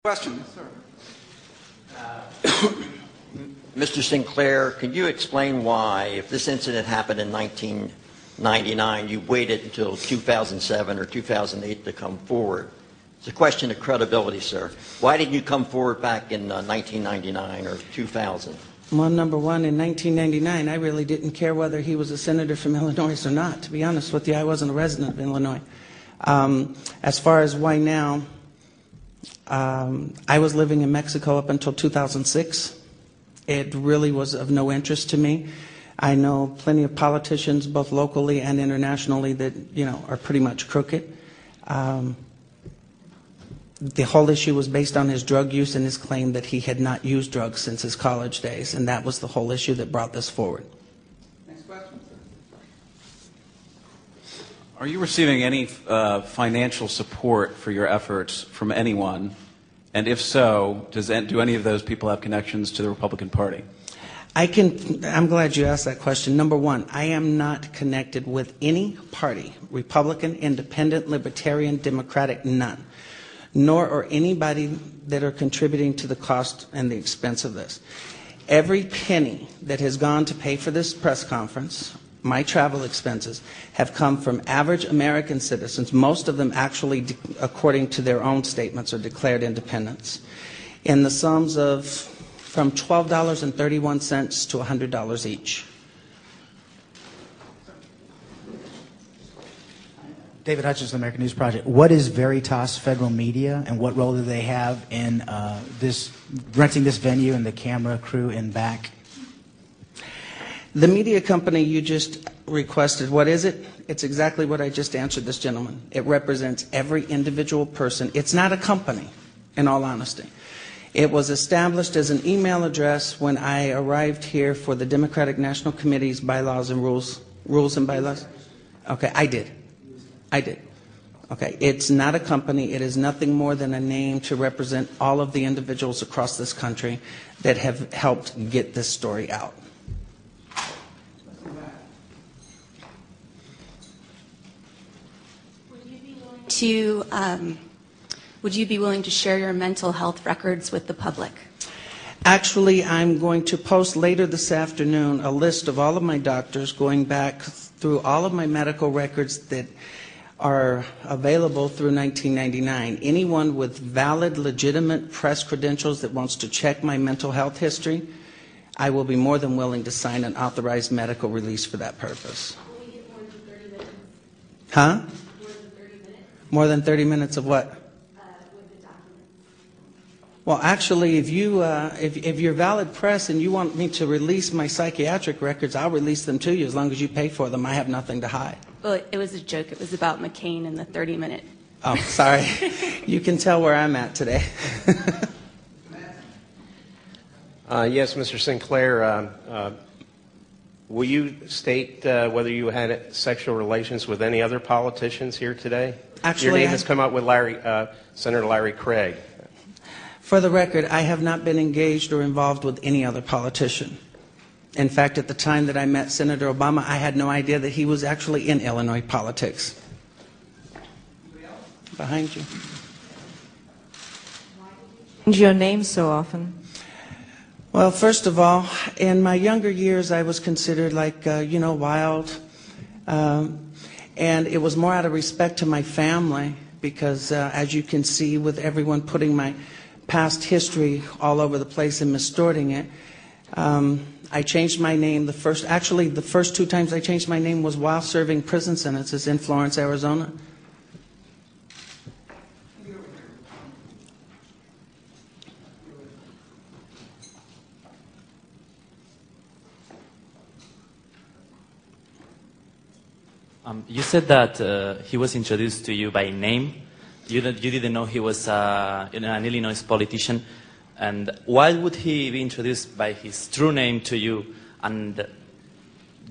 Question. Yes, sir. Mr. Sinclair, can you explain why, if this incident happened in 1999, you waited until 2007 or 2008 to come forward? It's a question of credibility, sir. Why didn't you come forward back in 1999 or 2000? Well, number one, in 1999, I really didn't care whether he was a senator from Illinois or not. To be honest with you, I wasn't a resident of Illinois. As far as why now, I was living in Mexico up until 2006. It really was of no interest to me. I know plenty of politicians, both locally and internationally, that are pretty much crooked. The whole issue was based on his drug use and his claim that he had not used drugs since his college days, and that was the whole issue that brought this forward. Next question. Are you receiving any financial support for your efforts from anyone? And if so, do any of those people have connections to the Republican Party? I'm glad you asked that question. Number one, I am not connected with any party, Republican, Independent, Libertarian, Democratic, none. Nor are anybody that are contributing to the cost and the expense of this. Every penny that has gone to pay for this press conference, my travel expenses, have come from average American citizens, most of them actually, according to their own statements, are declared independents, in the sums of from $12.31 to $100 each. David Hutchins, American News Project. What is Veritas Federal Media, and what role do they have in renting this venue and the camera crew in back? The media company you just requested, what is it? It's exactly what I just answered this gentleman. It represents every individual person. It's not a company, in all honesty. It was established as an email address when I arrived here for the Democratic National Committee's bylaws and rules and bylaws. Okay, I did. Okay, it's not a company. It is nothing more than a name to represent all of the individuals across this country that have helped get this story out. Would you be willing to share your mental health records with the public? Actually, I'm going to post later this afternoon a list of all of my doctors, going back through all of my medical records that are available through 1999. Anyone with valid, legitimate press credentials that wants to check my mental health history, I will be more than willing to sign an authorized medical release for that purpose. Will we get more than 30 minutes? Huh? More than 30 minutes? More than 30 minutes of what? With the documents. Well, actually, if you're valid press and you want me to release my psychiatric records, I'll release them to you as long as you pay for them. I have nothing to hide. Well, it was a joke. It was about McCain and the 30-minute. Oh, sorry. You can tell where I'm at today. Yes, Mr. Sinclair. Will you state whether you had sexual relations with any other politicians here today? Actually, your name has come up with Senator Larry Craig. For the record, I have not been engaged or involved with any other politician. In fact, at the time that I met Senator Obama, I had no idea that he was actually in Illinois politics. Behind you. Why did you change your name so often? Well, first of all, in my younger years, I was considered like, wild. And it was more out of respect to my family because, as you can see, with everyone putting my past history all over the place and mistorting it, I changed my name. The first two times I changed my name was while serving prison sentences in Florence, Arizona. You said that he was introduced to you by name. You didn't know he was an Illinois politician. And why would he be introduced by his true name to you, and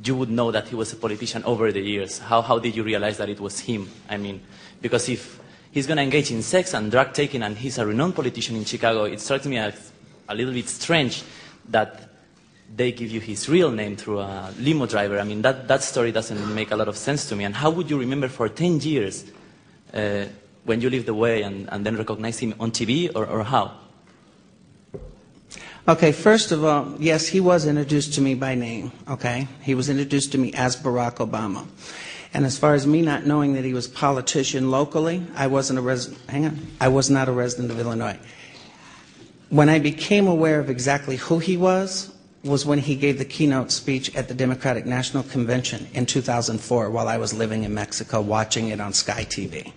you would know that he was a politician over the years? How did you realize that it was him? I mean, because if he's going to engage in sex and drug taking and he's a renowned politician in Chicago, it strikes me as a little bit strange that they give you his real name through a limo driver. I mean, that story doesn't make a lot of sense to me. And how would you remember for 10 years when you lived away and then recognized him on TV, or how? Okay, first of all, yes, he was introduced to me by name, okay? He was introduced to me as Barack Obama. And as far as me not knowing that he was a politician locally, I was not a resident of Illinois. When I became aware of exactly who he was when he gave the keynote speech at the Democratic National Convention in 2004 while I was living in Mexico watching it on Sky TV.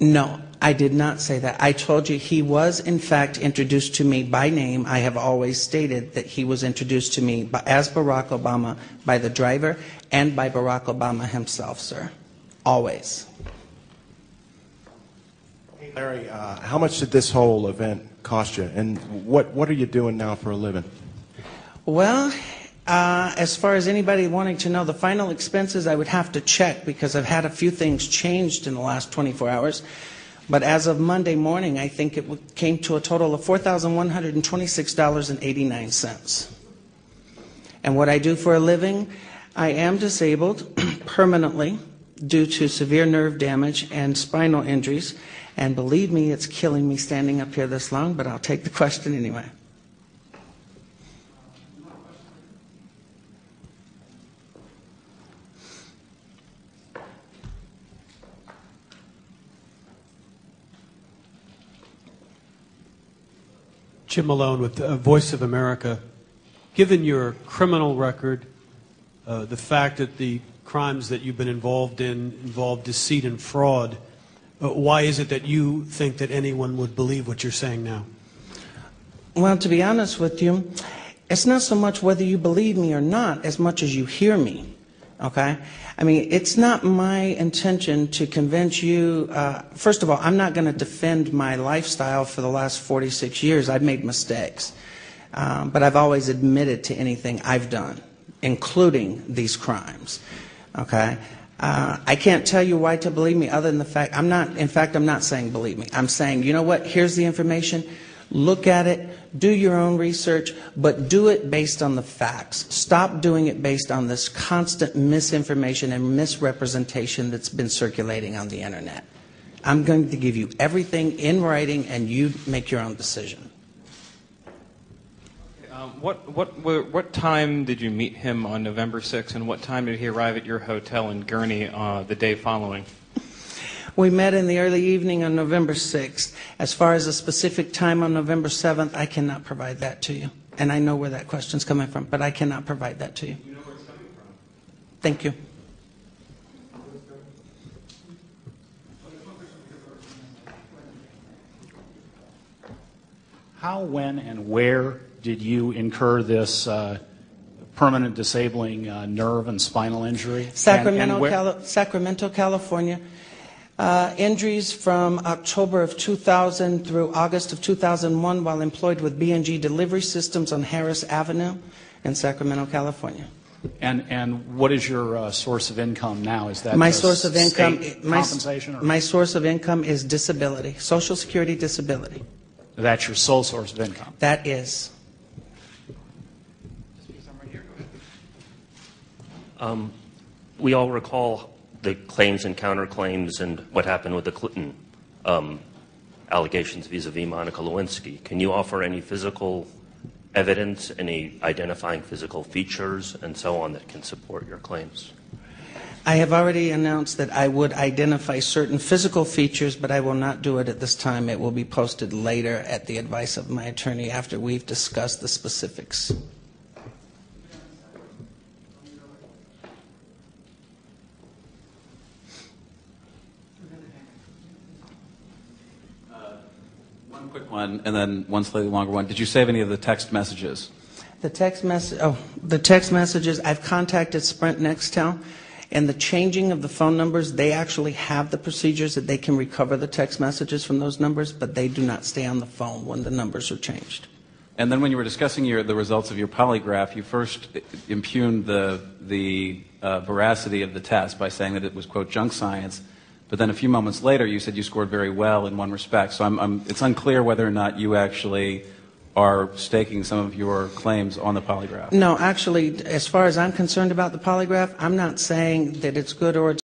No, I did not say that. I told you he was, in fact, introduced to me by name. I have always stated that he was introduced to me as Barack Obama by the driver and by Barack Obama himself, sir. Always. Hey, Larry, how much did this whole event cost you? And what are you doing now for a living? Well, as far as anybody wanting to know the final expenses, I would have to check because I've had a few things changed in the last 24 hours. But as of Monday morning, I think it came to a total of $4,126.89. And what I do for a living, I am disabled permanently due to severe nerve damage and spinal injuries. And believe me, it's killing me standing up here this long, but I'll take the question anyway. Jim Malone with Voice of America. Given your criminal record, the fact that the crimes that you've been involved in involve deceit and fraud, why is it that you think that anyone would believe what you're saying now? Well, to be honest with you, it's not so much whether you believe me or not as much as you hear me. Okay? I mean, it's not my intention to convince you. First of all, I'm not going to defend my lifestyle for the last 46 years. I've made mistakes. But I've always admitted to anything I've done, including these crimes. Okay? I can't tell you why to believe me other than the fact, I'm not saying believe me. I'm saying, you know what, here's the information. Look at it, do your own research, but do it based on the facts. Stop doing it based on this constant misinformation and misrepresentation that's been circulating on the internet. I'm going to give you everything in writing and you make your own decision. What time did you meet him on November 6th, and what time did he arrive at your hotel in Gurnee the day following? We met in the early evening on November 6th. As far as a specific time on November 7th, I cannot provide that to you. And I know where that question's coming from, but I cannot provide that to you. You know where it's coming from. Thank you. How, when, and where did you incur this permanent disabling nerve and spinal injury? Sacramento, California. Injuries from October of 2000 through August of 2001 while employed with B&G Delivery Systems on Harris Avenue in Sacramento, California. And what is your source of income now? Is that my source of income? Compensation? My source of income is disability, Social Security disability. That's your sole source of income? That is. We all recall the claims and counterclaims and what happened with the Clinton allegations vis-a-vis Monica Lewinsky. Can you offer any physical evidence, any identifying physical features, and so on that can support your claims? I have already announced that I would identify certain physical features, but I will not do it at this time. It will be posted later at the advice of my attorney after we've discussed the specifics. One quick one, and then one slightly longer one. Did you save any of the text messages? The text messages, I've contacted Sprint Nextel, and the changing of the phone numbers, they actually have the procedures that they can recover the text messages from those numbers, but they do not stay on the phone when the numbers are changed. And then when you were discussing the results of your polygraph, you first impugned the veracity of the test by saying that it was, quote, junk science. But then a few moments later, you said you scored very well in one respect. So it's unclear whether or not you actually are staking some of your claims on the polygraph. No, actually, as far as I'm concerned about the polygraph, I'm not saying that it's good or it's